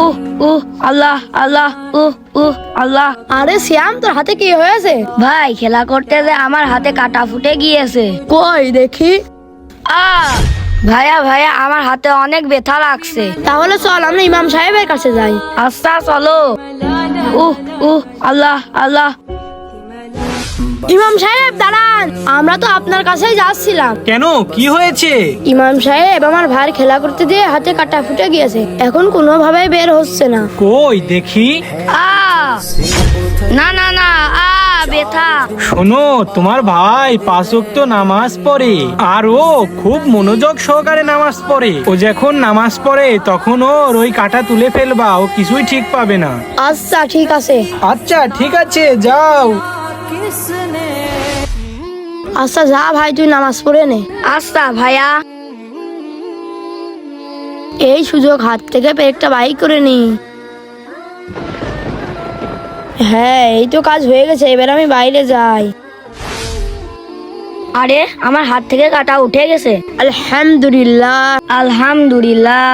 উহ উহ আল্লাহ আল্লাহ উহ উহ আল্লাহ। আরে শ্যাম, তোর হাতে কি হয়েছে? ভাই, খেলা করতে যে আমার হাতে কাটা ফুটে গিয়েছে। কই দেখি। ভাইয়া ভাইয়া, আমার হাতে অনেক ব্যথা লাগছে। তাহলে চল আমরা ইমাম সাহেবের কাছে যাই। আচ্ছা চলো। উহ উহ আল্লাহ আল্লাহ। ইমাম সাহেব দাঁড়ান, আমরা তো আপনার কাছেই যাচ্ছিলাম। কেন, কি হয়েছে? ইমাম সাহেব, আমার ভাই খেলা করতে দিয়ে হাতে কাটা ফুটে গিয়েছে, এখন কোনোভাবে বের হচ্ছে না। কই দেখি। না না না, ব্যথা। শোনো, তোমার ভাই 5 ওয়াক্ত নামাজ পড়ে, আর ও খুব মনোযোগ সহকারে নামাজ পড়ে। ও যখন নামাজ পড়ে তখন ওর ওই কাঁটা তুলে ফেলবা, ও কিছুই ঠিক পাবে না। আচ্ছা ঠিক আছে। আচ্ছা ঠিক আছে, যাও। আচ্ছা যা ভাই, তুই নামাজ পড়ে নে। আচ্ছা ভাইয়া। এই সুযোগ হাত থেকে পেরেকটা বাইক করে নি। হ্যাঁ, এই তো কাজ হয়ে গেছে, এবার আমি বাইরে যাই। আরে, আমার হাত থেকে কাটা উঠে গেছে। আলহামদুলিল্লাহ। আলহামদুলিল্লাহ।